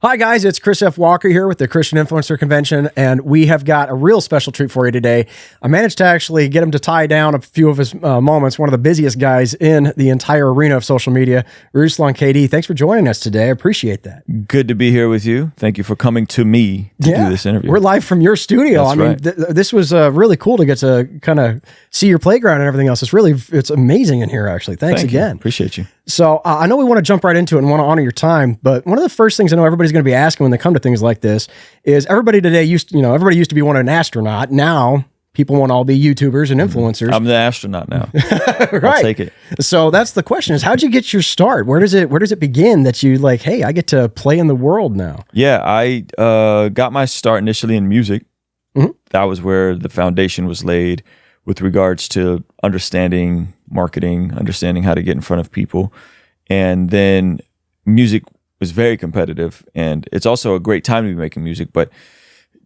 Hi guys, it's Chris F. Walker here with the Christian Influencer Convention, and we have got a real special treat for you today. I managed to actually get him to tie down a few of his moments, one of the busiest guys in the entire arena of social media, Ruslan KD. Thanks for joining us today. I appreciate that. Good to be here with you. Thank you for coming to me to do this interview. We're live from your studio. This was really cool to get to kind of see your playground and everything else. It's amazing in here, actually. Thanks again. Appreciate you. So I know we want to jump right into it and want to honor your time, but one of the first things I know everybody's going to be asking when they come to things like this is everybody today everybody used to be wanting an astronaut. Now people want to all be YouTubers and influencers. I'm the astronaut now. Right. I'll take it. So that's the question: is how'd you get your start? Where does it begin that you like? Hey, I get to play in the world now. Yeah, I got my start initially in music. Mm-hmm. That was where the foundation was laid with regards to understanding marketing, understanding how to get in front of people. And then music was very competitive, and it's also a great time to be making music. But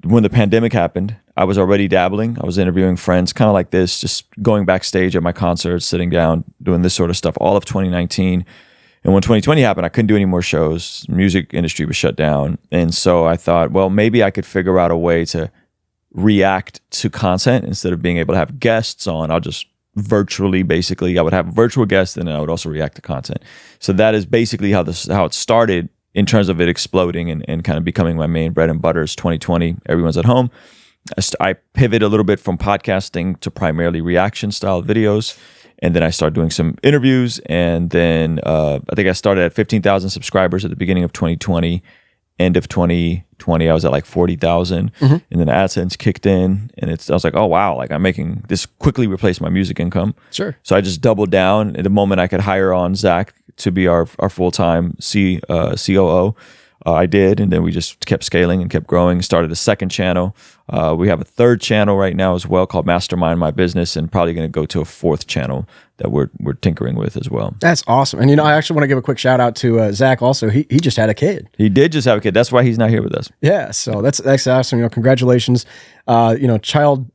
when the pandemic happened, I was already dabbling. I was interviewing friends kind of like this, just going backstage at my concerts, sitting down, doing this sort of stuff all of 2019. And when 2020 happened, I couldn't do any more shows. Music industry was shut down. And so I thought, well, maybe I could figure out a way to react to content instead of being able to have guests on. I'll just virtually, basically, I would have virtual guests and then I would also react to content. So that is basically how it started in terms of it exploding and kind of becoming my main bread and butter. Is 2020. Everyone's at home. I pivot a little bit from podcasting to primarily reaction style videos. And then I started doing some interviews. And then I think I started at 15,000 subscribers at the beginning of 2020. End of 2020, I was at like 40,000, and then AdSense kicked in, and I was like, oh wow, like I'm making this quickly replace my music income. Sure. So I just doubled down. At the moment I could hire on Zach to be our full-time COO, I did, and then we just kept scaling and kept growing. Started a second channel. We have a third channel right now as well called Mastermind My Business, and probably going to go to a fourth channal that we're tinkering with as well. That's awesome. And I actually want to give a quick shout out to Zach also. He just had a kid. He did just have a kid. That's why he's not here with us. Yeah, so that's awesome. Congratulations. Child,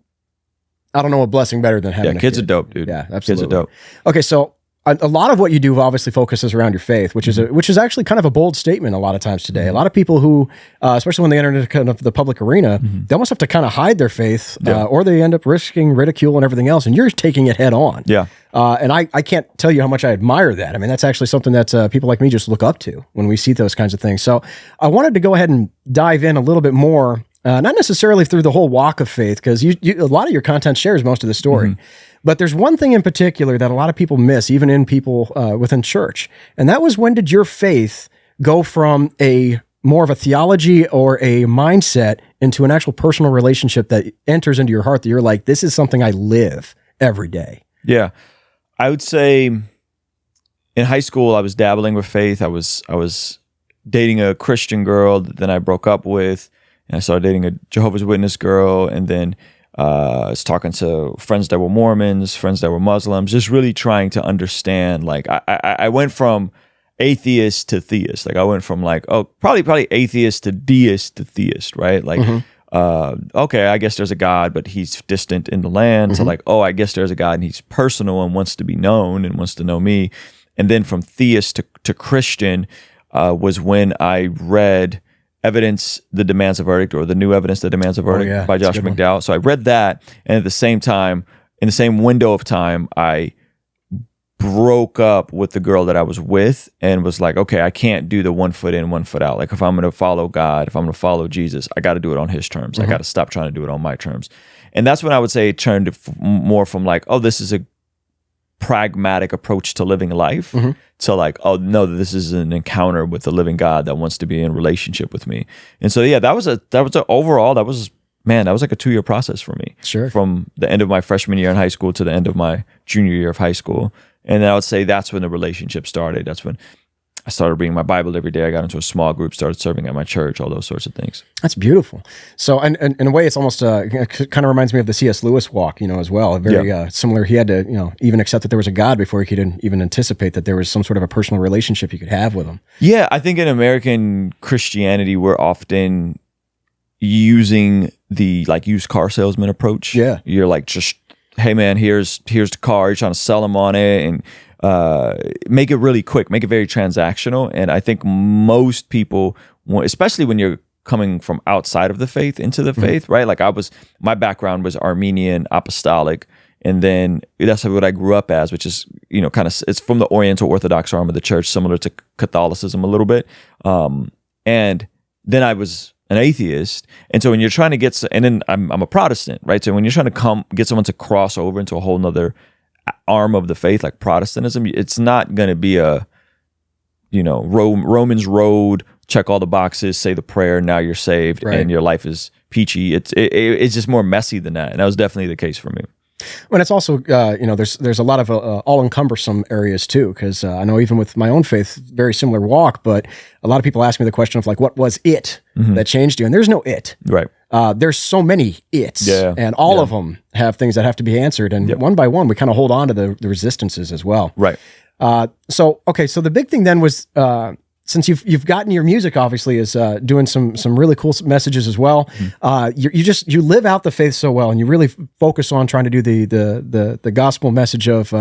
I don't know a blessing better than having a kid. Kids are dope, dude. Yeah, absolutely. Kids are dope. Okay, so a lot of what you do obviously focuses around your faith, which is actually kind of a bold statement a lot of times today. A lot of people who, especially when they enter into kind of the public arena, they almost have to kind of hide their faith, or they end up risking ridicule and everything else, and you're taking it head on. Yeah. And I can't tell you how much I admire that. I mean, that's actually something that people like me just look up to when we see those kinds of things. So I wanted to go ahead and dive in a little bit more, not necessarily through the whole walk of faith, because a lot of your content shares most of the story. But there's one thing in particular that a lot of people miss, even in people within church. And that was, when did your faith go from a more of a theology or a mindset into an actual personal relationship that enters into your heart that you're like, this is something I live every day? Yeah. I would say in high school, I was dabbling with faith. I was dating a Christian girl that then I broke up with, and I started dating a Jehovah's Witness girl, and then I was talking to friends that were Mormons, friends that were Muslims, just really trying to understand. Like I went from atheist to theist. Like I went from like, probably atheist to deist to theist, right? Like, okay, I guess there's a God, but he's distant in the land. So like, I guess there's a God and he's personal and wants to be known and wants to know me. And then from theist to Christian was when I read Evidence That Demands a Verdict, or The New Evidence That Demands a Verdict by Josh McDowell. So I read that, and at the same time, in the same window of time, I broke up with the girl that I was with and was like, okay, I can't do the 1 foot in, 1 foot out. Like if I'm going to follow God, if I'm going to follow Jesus, I got to do it on his terms. I got to stop trying to do it on my terms. And that's when I would say it turned to more from like, this is a pragmatic approach to living life, to like, no, this is an encounter with the living God that wants to be in relationship with me. And so that was like a 2-year process for me. Sure. From the end of my freshman year in high school to the end of my junior year of high school. And then I would say that's when the relationship started. That's when I started reading my Bible every day. I got into a small group, started serving at my church, all those sorts of things. That's beautiful. So, and in a way, it's almost kind of reminds me of the C.S. Lewis walk, as well. Very similar. He had to, even accept that there was a God before he could even anticipate that there was some sort of a personal relationship you could have with him. Yeah, I think in American Christianity, we're often using the like used car salesman approach. Yeah, you're like, just, hey man, here's the car. You're trying to sell them on it, and make it really quick, make it very transactional. And I think most people especially when you're coming from outside of the faith into the faith, right? Like my background was Armenian apostolic, and then that's what I grew up as, which is, kind of, it's from the Oriental Orthodox arm of the church, similar to Catholicism a little bit. And then I was an atheist. And so when you're trying to and then I'm a Protestant, right? So when you're trying to get someone to cross over into a whole nother arm of the faith, like Protestantism, it's not going to be a, Romans road, check all the boxes, say the prayer, now you're saved, and your life is peachy. It's just more messy than that. And that was definitely the case for me. When it's also, there's a lot of all-encompassing areas too, because I know even with my own faith, very similar walk, but a lot of people ask me the question of like, what was it that changed you? And there's no it. Right. There's so many it's, and all of them have things that have to be answered. And one by one, we kind of hold on to the resistances as well. Right. So the big thing then was, since you've gotten your music, obviously, is doing some really cool messages as well. You live out the faith so well, and you really focus on trying to do the gospel message of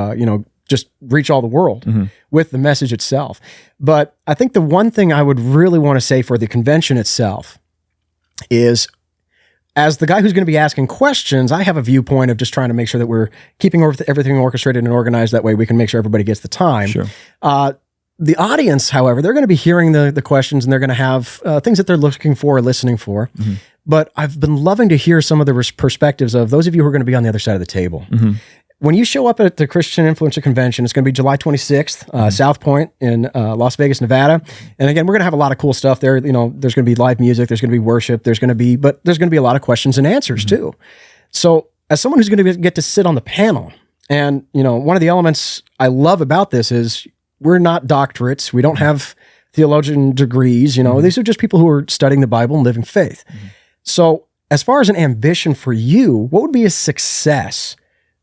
just reach all the world with the message itself. But I think the one thing I would really want to say for the convention itself is, as the guy who's going to be asking questions, I have a viewpoint of just trying to make sure that we're keeping everything orchestrated and organized. That way, we can make sure everybody gets the time. Sure. The audience, however, they're going to be hearing the questions, and they're going to have things that they're looking for or listening for. But I've been loving to hear some of the perspectives of those of you who are going to be on the other side of the table. When you show up at the Christian Influencer Convention, it's going to be July 26th, South Point in Las Vegas, Nevada. And again, we're going to have a lot of cool stuff there. There's going to be live music, there's going to be worship, there's going to be a lot of questions and answers too. So as someone who's going to get to sit on the panel, and one of the elements I love about this is, we're not doctorates. We don't have theologian degrees. These are just people who are studying the Bible and living faith. So as far as an ambition for you, what would be a success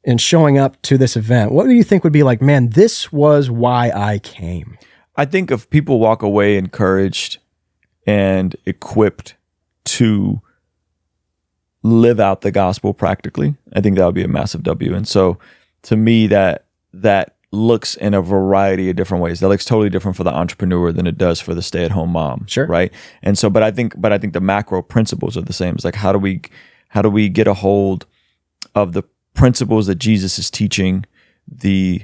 in showing up to this event? What do you think would be like, man, this was why I came? I think if people walk away encouraged and equipped to live out the gospel practically, I think that would be a massive W. And so to me, that looks in a variety of different ways. That looks totally different for the entrepreneur than it does for the stay-at-home mom. Sure. Right. And so, but I think the macro principles are the same. It's like, how do we get a hold of the principles that Jesus is teaching, the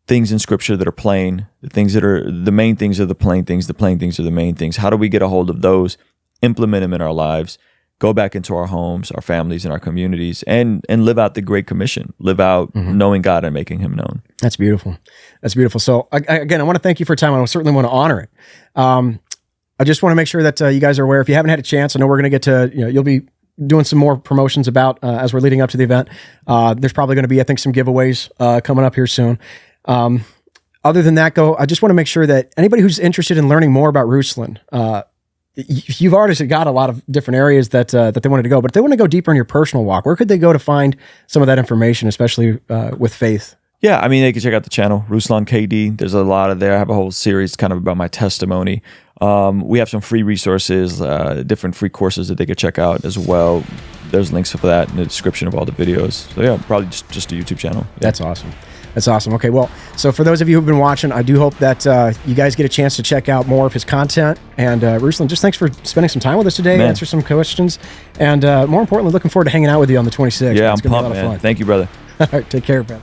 things in scripture that are plain, the things that are the main things are the plain things are the main things. How do we get a hold of those, implement them in our lives, go back into our homes, our families, and our communities, and live out the Great Commission, live out knowing God and making Him known. That's beautiful. That's beautiful. So again, I want to thank you for your time. I certainly want to honor it. I just want to make sure that you guys are aware. If you haven't had a chance, I know we're going to get to, you'll be doing some more promotions about as we're leading up to the event. There's probably going to be, I think, some giveaways coming up here soon. Other than that, I just want to make sure that anybody who's interested in learning more about Ruslan, you've already got a lot of different areas that they wanted to go, but if they want to go deeper in your personal walk, where could they go to find some of that information, especially with faith? Yeah, I mean, they can check out the channel, Ruslan KD. There's a lot of there. I have a whole series kind of about my testimony. We have some free resources, different free courses that they could check out as well. There's links for that in the description of all the videos. So yeah, probably just a YouTube channel. Yeah. That's awesome. That's awesome. Okay, well, so for those of you who've been watching, I do hope that you guys get a chance to check out more of his content. And Ruslan, just thanks for spending some time with us today, answer some questions, and more importantly, looking forward to hanging out with you on the 26th. Yeah, I'm pumped, man. Thank you, brother. All right, take care, brother.